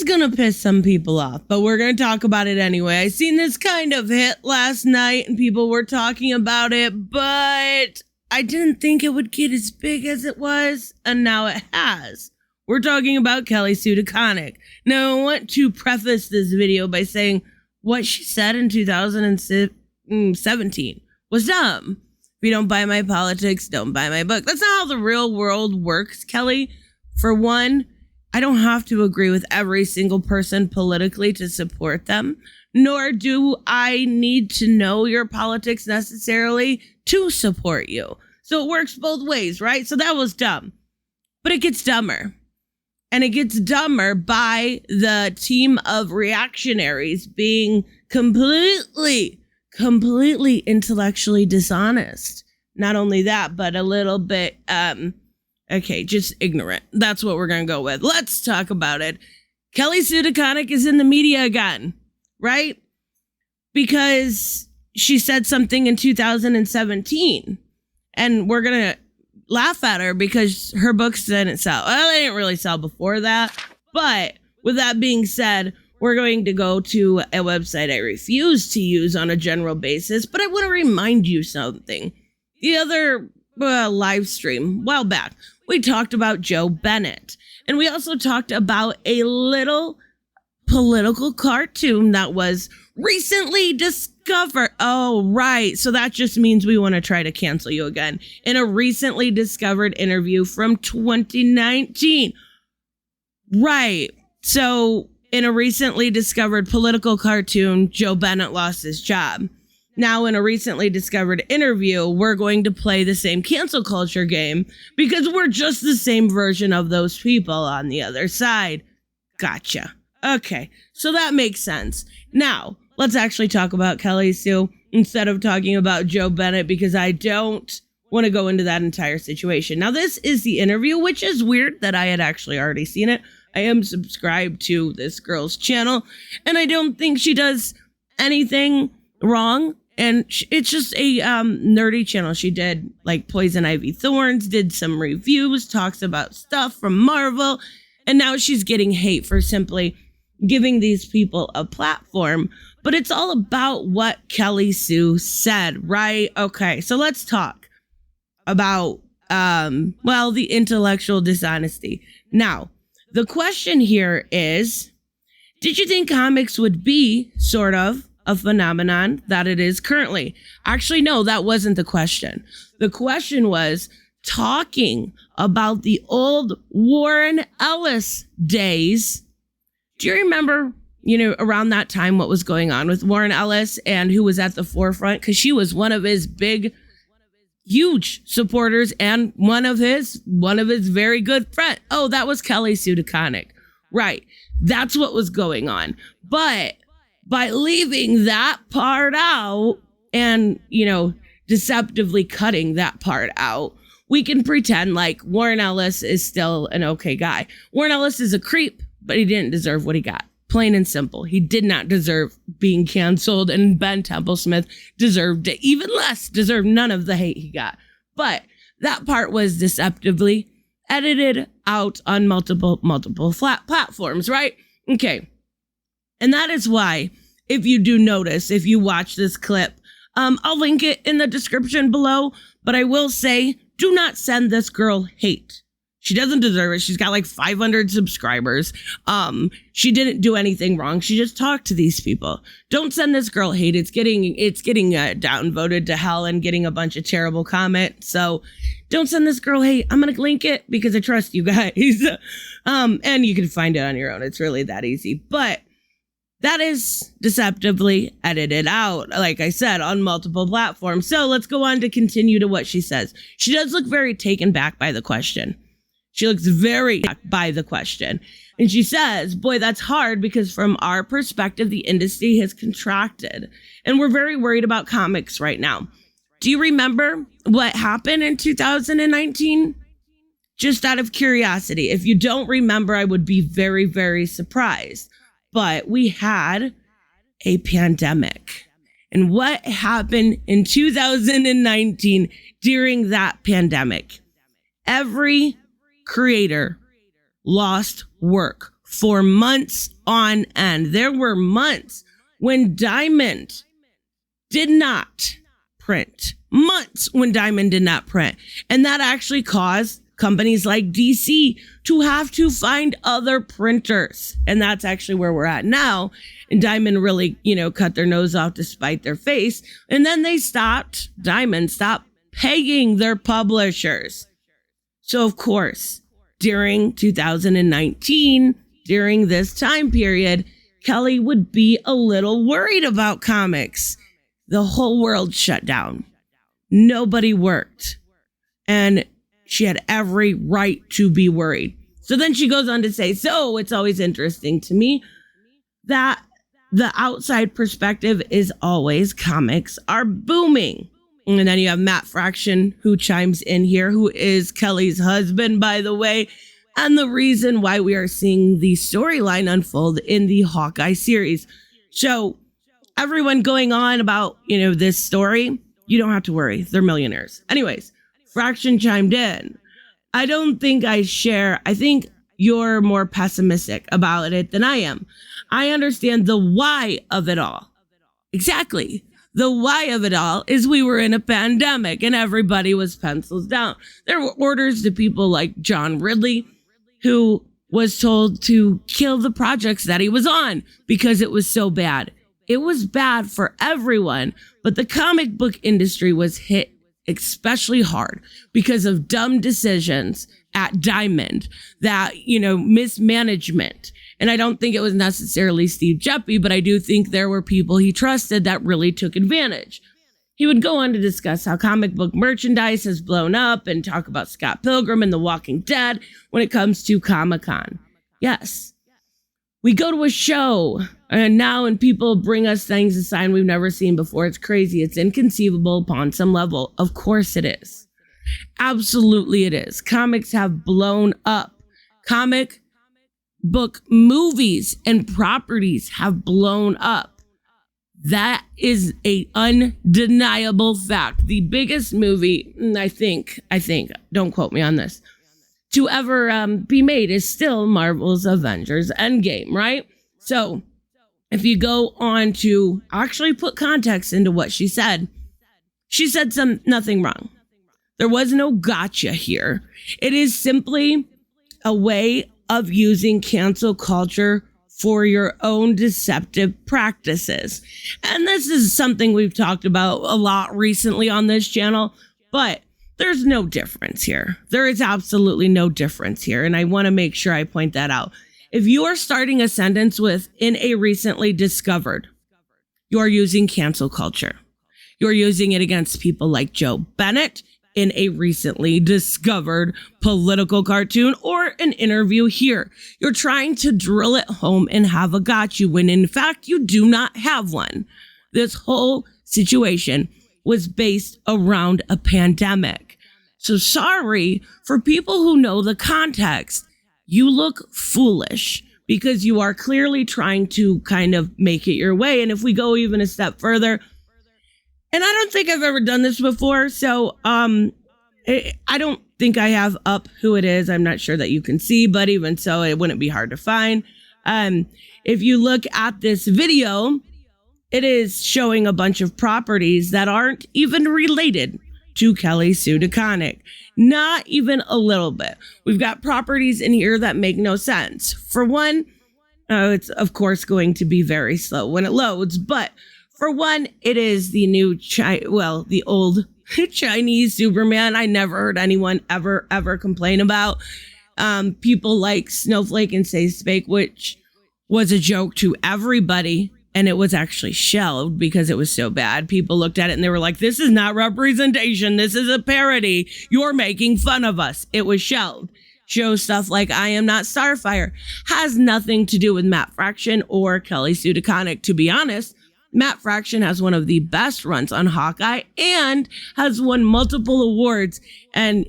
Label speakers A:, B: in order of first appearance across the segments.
A: going to piss some people off, but we're going to talk about it anyway. I seen this kind of hit last night and people were talking about it, but I didn't think it would get as big as it was, and now it has. We're talking about Sue Deconnick. Now, I want to preface this video by saying what she said in 2017 was dumb. If you don't buy my politics, don't buy my book. That's not how the real world works, Kelly. For one, I don't have to agree with every single person politically to support them, nor do I need to know your politics necessarily to support you. So it works both ways, right? So that was dumb. But it gets dumber. And it gets dumber by the team of reactionaries being completely intellectually dishonest. Not only that, but a little bit, just ignorant. That's what we're going to go with. Let's talk about it. Sue Deconnick is in the media again, right? Because she said something in 2017. And we're going to laugh at her because her books didn't sell. Well, they didn't really sell before that. But with that being said, we're going to go to a website I refuse to use on a general basis. But I want to remind you something. The other live stream, a while back, we talked about Joe Bennett. And we also talked about a little political cartoon that was recently discovered. Oh, right. So that just means we want to try to cancel you again. In a recently discovered interview from 2019. Right. So in a recently discovered political cartoon, Joe Bennett lost his job. Now, in a recently discovered interview, we're going to play the same cancel culture game because we're just the same version of those people on the other side. Gotcha. Okay, so that makes sense. Now, let's actually talk about Sue instead of talking about Joe Bennett because I don't want to go into that entire situation. Now, this is the interview, which is weird that I had actually already seen it. I am subscribed to this girl's channel, and I don't think she does anything wrong. And it's just a nerdy channel. She did like Poison Ivy Thorns, did some reviews, talks about stuff from Marvel. And now she's getting hate for simply giving these people a platform. But it's all about what Sue said, right? Okay, so let's talk about, the intellectual dishonesty. Now, the question here is, did you think comics would be sort of a phenomenon that it is currently? Actually, no, that wasn't the question. The question was talking about the old Warren Ellis days. Do you remember, around that time, what was going on with Warren Ellis and who was at the forefront? Because she was one of his big, huge supporters and one of his very good friends. Oh, that was Sue Deconnick. Right. That's what was going on. But by leaving that part out and, deceptively cutting that part out, we can pretend like Warren Ellis is still an okay guy. Warren Ellis is a creep, but he didn't deserve what he got. Plain and simple. He did not deserve being canceled, and Ben Templesmith deserved it. Even less, deserved none of the hate he got. But that part was deceptively edited out on multiple flat platforms, right? Okay. And that is why, if you do notice, if you watch this clip, I'll link it in the description below, but I will say, do not send this girl hate. She doesn't deserve it. She's got like 500 subscribers. She didn't do anything wrong. She just talked to these people. Don't send this girl hate. It's getting downvoted to hell and getting a bunch of terrible comments. So don't send this girl hate. I'm going to link it because I trust you guys. And you can find it on your own. It's really that easy. But that is deceptively edited out, like I said, on multiple platforms. So let's go on to continue to what she says. She does look very taken back by the question. She looks very by the question. And she says, boy, that's hard because from our perspective, the industry has contracted. And we're very worried about comics right now. Do you remember what happened in 2019? Just out of curiosity. If you don't remember, I would be very, very surprised. But we had a pandemic. And what happened in 2019 during that pandemic? Every creator lost work for months on end. There were months when Diamond did not print. Months when Diamond did not print. And that actually caused companies like DC to have to find other printers. And that's actually where we're at now. And Diamond really, cut their nose off to spite their face. And then Diamond stopped paying their publishers. So of course, during 2019, during this time period, Kelly would be a little worried about comics. The whole world shut down. Nobody worked. And she had every right to be worried. So then she goes on to say, so it's always interesting to me that the outside perspective is always comics are booming. And then you have Matt Franction, who chimes in here, who is Kelly's husband, by the way, and the reason why we are seeing the storyline unfold in the Hawkeye series. So everyone going on about, this story, you don't have to worry. They're millionaires. Anyways, Franction chimed in. I don't think I think you're more pessimistic about it than I am. I understand the why of it all. Exactly. The why of it all is we were in a pandemic and everybody was pencils down. There were orders to people like John Ridley, who was told to kill the projects that he was on because it was so bad. It was bad for everyone, but the comic book industry was hit especially hard because of dumb decisions at Diamond, that, mismanagement. And I don't think it was necessarily Steve Geppi, but I do think there were people he trusted that really took advantage. He would go on to discuss how comic book merchandise has blown up and talk about Scott Pilgrim and The Walking Dead when it comes to Comic-Con. Yes, we go to a show and people bring us things, a sign we've never seen before. It's crazy. It's inconceivable upon some level. Of course it is. Absolutely it is. Comics have blown up. Comic book movies and properties have blown up. That is an undeniable fact. The biggest movie, I think, don't quote me on this, to ever be made is still Marvel's Avengers Endgame, right? So if you go on to actually put context into what she said nothing wrong. There was no gotcha here. It is simply a way of using cancel culture for your own deceptive practices. And this is something we've talked about a lot recently on this channel, but there's no difference here. There is absolutely no difference here. And I want to make sure I point that out. If you are starting a sentence with "in a recently discovered," you're using cancel culture. You're using it against people like Joe Bennett in a recently discovered political cartoon or an interview here. You're trying to drill it home and have a got you when in fact you do not have one. This whole situation was based around a pandemic. So sorry for people who know the context. You look foolish because you are clearly trying to kind of make it your way. And if we go even a step further, and I don't think I've ever done this before, so I don't think I have up who it is. I'm not sure that you can see, but even so, it wouldn't be hard to find. If you look at this video, it is showing a bunch of properties that aren't even related to Kelly Sue Deconnick. Not even a little bit. We've got properties in here that make no sense. For one, it's of course going to be very slow when it loads, but for one, it is the new, the old Chinese Superman I never heard anyone ever complain about. People like Snowflake and Say Spake, which was a joke to everybody, and it was actually shelved because it was so bad. People looked at it and they were like, this is not representation. This is a parody. You're making fun of us. It was shelved. Show stuff like I Am Not Starfire has nothing to do with Matt Franction or Kelly Sue Deconnick, to be honest. Matt Franction has one of the best runs on Hawkeye and has won multiple awards and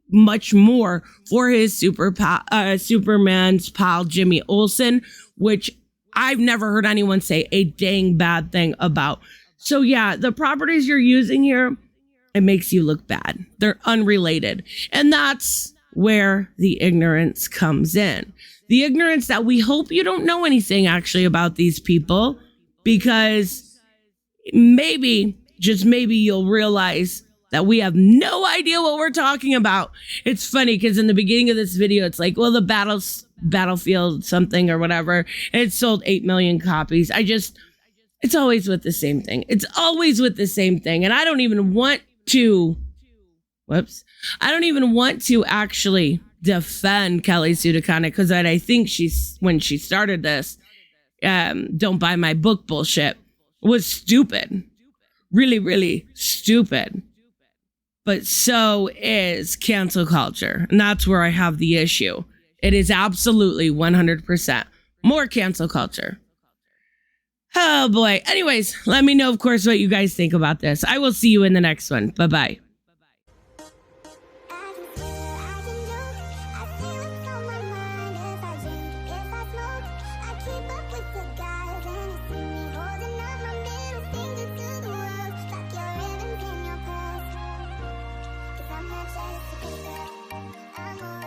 A: much more for his Superman's pal Jimmy Olsen, which I've never heard anyone say a dang bad thing about. So yeah, the properties you're using here, it makes you look bad. They're unrelated. And that's where the ignorance comes in. The ignorance that we hope you don't know anything actually about these people, because maybe, just maybe, you'll realize that we have no idea what we're talking about. It's funny because in the beginning of this video, it's like, well, the Battlefield something or whatever, and it sold 8 million copies. It's always with the same thing. It's always with the same thing. And I don't even want to, I don't even want to actually defend Kelly Sue Deconnick, because I think when she started this, don't buy my book bullshit was stupid. Really, really stupid. But so is cancel culture. And that's where I have the issue. It is absolutely 100% more cancel culture. Oh boy. Anyways, let me know, of course, what you guys think about this. I will see you in the next one. Bye-bye.
B: I'm not just a paper. I'm